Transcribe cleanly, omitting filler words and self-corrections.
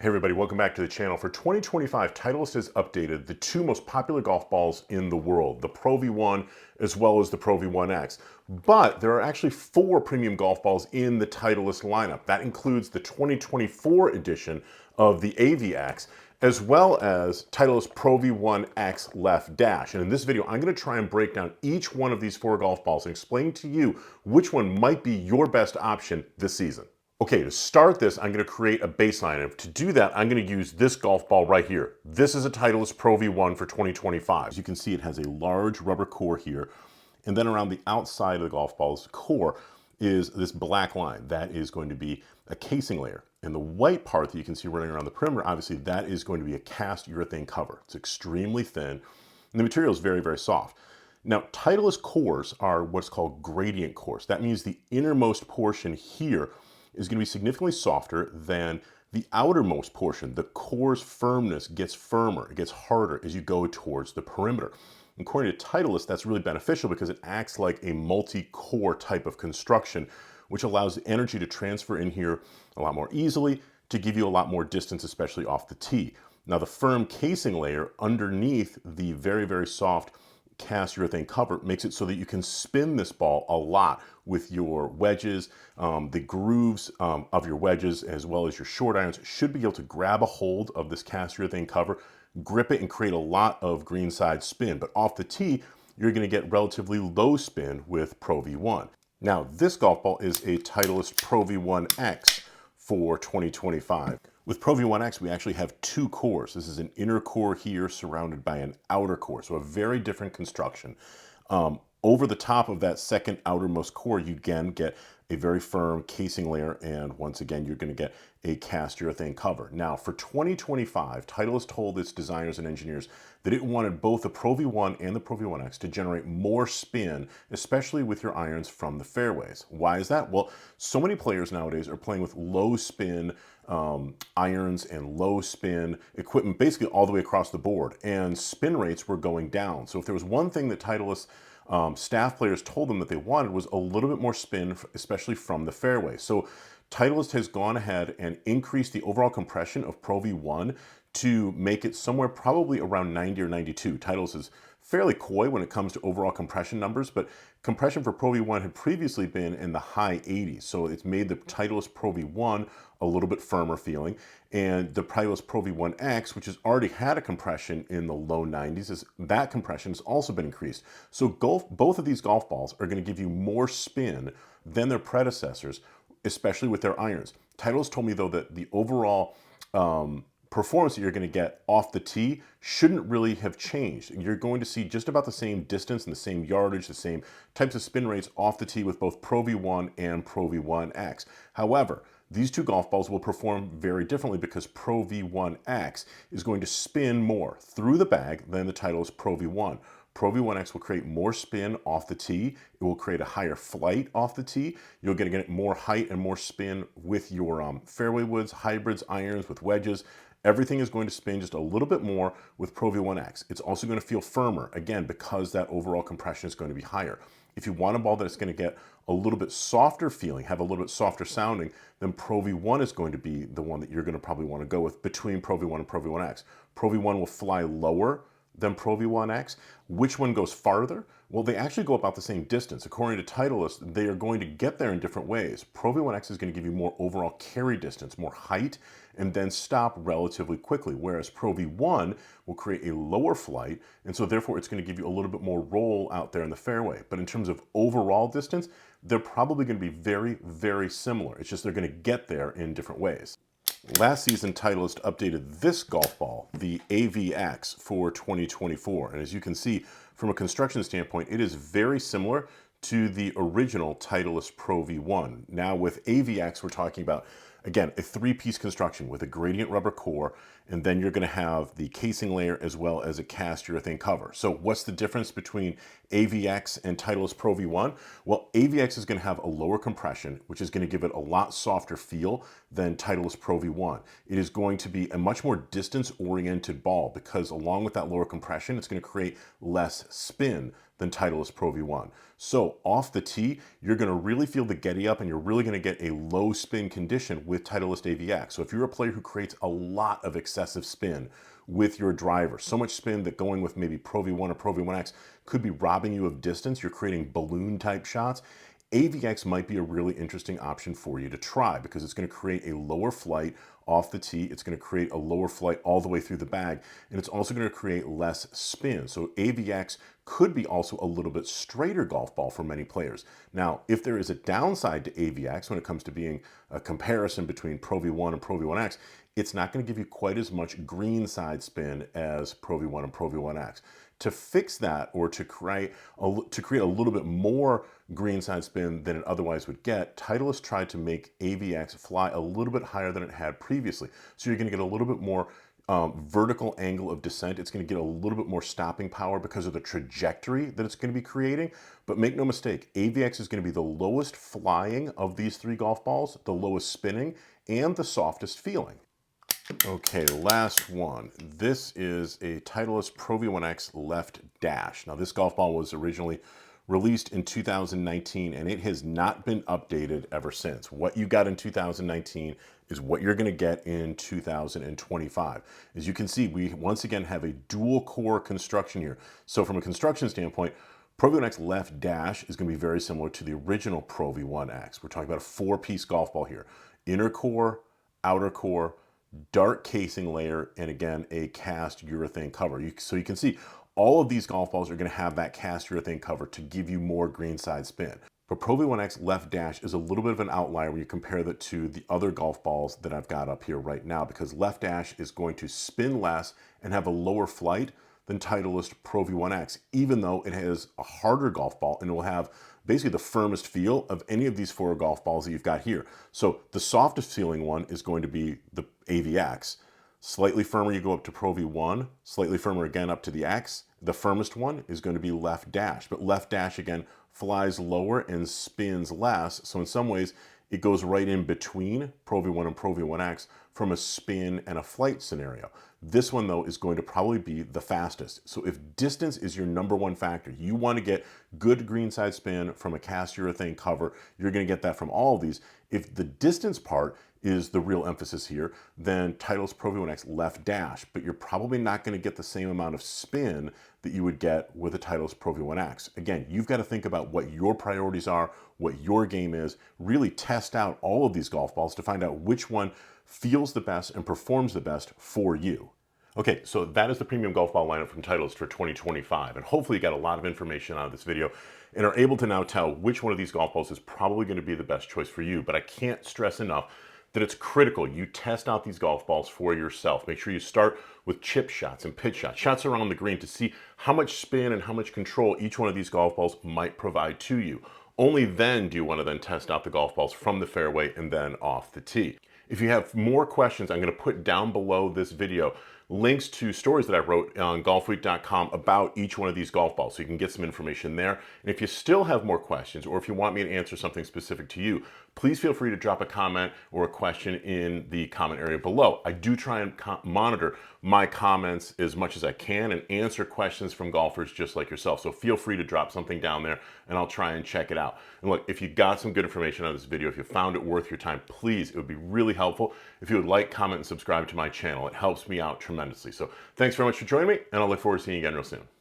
Hey everybody, welcome back to the channel. For 2025, Titleist has updated the two most popular golf balls in the world, the Pro V1 as well as the Pro V1x. But there are actually four premium golf balls in the Titleist lineup. That includes the 2024 edition of the AVX, as well as Titleist Pro V1x Left Dash. And in this video, I'm going to try and break down each one of these four golf balls and explain to you which one might be your best option this season. Okay, to start this, I'm going to create a baseline. And to do that, I'm going to use this golf ball right here. This is a Titleist Pro V1 for 2025. As you can see, it has a large rubber core here. And then around the outside of the golf ball's core is this black line. That is going to be a casing layer. And the white part that you can see running around the perimeter, obviously, that is going to be a cast urethane cover. It's extremely thin, and the material is very, very soft. Now, Titleist cores are what's called gradient cores. That means the innermost portion here is going to be significantly softer than the outermost portion. The core's firmness gets firmer, it gets harder as you go towards the perimeter. According to Titleist, that's really beneficial because it acts like a multi-core type of construction, which allows the energy to transfer in here a lot more easily to give you a lot more distance, especially off the tee. Now, the firm casing layer underneath the very, very soft cast urethane cover makes it so that you can spin this ball a lot with your wedges. The grooves of your wedges as well as your short irons should be able to grab a hold of this cast urethane cover, grip it, and create a lot of greenside spin. But off the tee, you're going to get relatively low spin with Pro V1. Now, this golf ball is a Titleist Pro V1x for 2025. With Pro V1x, we actually have two cores. This is an inner core here surrounded by an outer core, so a very different construction. Over the top of that second outermost core, you again get a very firm casing layer, and once again, you're going to get a cast urethane cover. Now, for 2025, Titleist told its designers and engineers that it wanted both the Pro V1 and the Pro V1x to generate more spin, especially with your irons from the fairways. Why is that? Well, so many players nowadays are playing with low spin irons and low spin equipment basically all the way across the board, and spin rates were going down. So if there was one thing that Titleist staff players told them that they wanted was a little bit more spin, especially from the fairway. So Titleist has gone ahead and increased the overall compression of Pro V1 to make it somewhere probably around 90 or 92. Titleist is fairly coy when it comes to overall compression numbers, but compression for Pro V1 had previously been in the high 80s. So it's made the Titleist Pro V1 a little bit firmer feeling, and the Titleist Pro V1x, which has already had a compression in the low 90s, that compression has also been increased. So both of these golf balls are going to give you more spin than their predecessors, especially with their irons. Titleist told me, though, that the overall performance that you're going to get off the tee shouldn't really have changed. You're going to see just about the same distance and the same yardage, the same types of spin rates off the tee with both Pro V1 and Pro V1x. However, these two golf balls will perform very differently because Pro V1x is going to spin more through the bag than the Titleist Pro V1. Pro V1x will create more spin off the tee. It will create a higher flight off the tee. You're going to get more height and more spin with your fairway woods, hybrids, irons, with wedges. Everything is going to spin just a little bit more with Pro V1x. It's also going to feel firmer, again, because that overall compression is going to be higher. If you want a ball that's going to get a little bit softer feeling, have a little bit softer sounding, then Pro V1 is going to be the one that you're going to probably want to go with between Pro V1 and Pro V1x. Pro V1 will fly lower than Pro V1x. Which one goes farther? Well, they actually go about the same distance. According to Titleist, they are going to get there in different ways. Pro V1x is going to give you more overall carry distance, more height, and then stop relatively quickly, whereas Pro V1 will create a lower flight, and so therefore it's going to give you a little bit more roll out there in the fairway. But in terms of overall distance, they're probably going to be very, very similar. It's just they're going to get there in different ways. Last season, Titleist updated this golf ball, the AVX, for 2024. And as you can see, from a construction standpoint, it is very similar to the original Titleist Pro V1. Now with AVX, we're talking about, again, a three-piece construction with a gradient rubber core, and then you're going to have the casing layer as well as a cast urethane cover. So what's the difference between AVX and Titleist Pro V1? Well, AVX is going to have a lower compression, which is going to give it a lot softer feel than Titleist Pro V1. It is going to be a much more distance-oriented ball because along with that lower compression, it's going to create less spin than Titleist Pro V1. So off the tee, you're going to really feel the getty up and you're really going to get a low spin condition with Titleist AVX. So if you're a player who creates a lot of excessive spin with your driver, so much spin that going with maybe Pro V1 or Pro V1X could be robbing you of distance, you're creating balloon type shots, AVX might be a really interesting option for you to try because it's going to create a lower flight off the tee. It's going to create a lower flight all the way through the bag, and it's also going to create less spin. So AVX could be also a little bit straighter golf ball for many players. Now, if there is a downside to AVX when it comes to being a comparison between Pro V1 and Pro V1X, it's not going to give you quite as much green side spin as Pro V1 and Pro V1X. To fix that, or to create a little bit more green side spin than it otherwise would get, Titleist tried to make AVX fly a little bit higher than it had previously. So you're going to get a little bit more vertical angle of descent. It's going to get a little bit more stopping power because of the trajectory that it's going to be creating. But make no mistake, AVX is going to be the lowest flying of these three golf balls, the lowest spinning, and the softest feeling. Okay, last one. This is a Titleist Pro V1x Left Dash. Now, this golf ball was originally released in 2019, and it has not been updated ever since. What you got in 2019 is what you're going to get in 2025. As you can see, we once again have a dual core construction here. So from a construction standpoint, Pro V1x Left Dash is going to be very similar to the original Pro V1x. We're talking about a four-piece golf ball here. Inner core, outer core, dark casing layer, and again, a cast urethane cover. So you can see all of these golf balls are going to have that cast urethane cover to give you more greenside spin. But Pro V1x Left Dash is a little bit of an outlier when you compare that to the other golf balls that I've got up here right now, because Left Dash is going to spin less and have a lower flight than Titleist Pro V1x, even though it has a harder golf ball and it will have basically the firmest feel of any of these four golf balls that you've got here. So the softest feeling one is going to be the AVX. Slightly firmer, you go up to Pro V1, slightly firmer again up to the X. The firmest one is going to be Left Dash, but Left Dash again flies lower and spins less. So in some ways, it goes right in between Pro V1 and Pro V1X from a spin and a flight scenario. This one, though, is going to probably be the fastest. So if distance is your number one factor, you want to get good greenside spin from a cast urethane cover, you're going to get that from all of these. If the distance part is the real emphasis here, then Titleist Pro V1x Left Dash, but you're probably not going to get the same amount of spin that you would get with a Titleist Pro V1x. Again, you've got to think about what your priorities are, what your game is, really test out all of these golf balls to find out which one feels the best and performs the best for you. Okay, so that is the premium golf ball lineup from Titleist for 2025, and hopefully you got a lot of information out of this video and are able to now tell which one of these golf balls is probably going to be the best choice for you. But I can't stress enough that it's critical you test out these golf balls for yourself. Make sure you start with chip shots and pitch shots, shots around the green, to see how much spin and how much control each one of these golf balls might provide to you. Only then do you want to then test out the golf balls from the fairway and then off the tee. If you have more questions, I'm going to put down below this video links to stories that I wrote on golfweek.com about each one of these golf balls, so you can get some information there. And if you still have more questions, or if you want me to answer something specific to you, please feel free to drop a comment or a question in the comment area below. I do try and monitor my comments as much as I can and answer questions from golfers just like yourself. So feel free to drop something down there and I'll try and check it out. And look, if you got some good information on this video, if you found it worth your time, please, it would be really helpful if you would like, comment, and subscribe to my channel. It helps me out tremendously. So thanks very much for joining me, and I'll look forward to seeing you again real soon.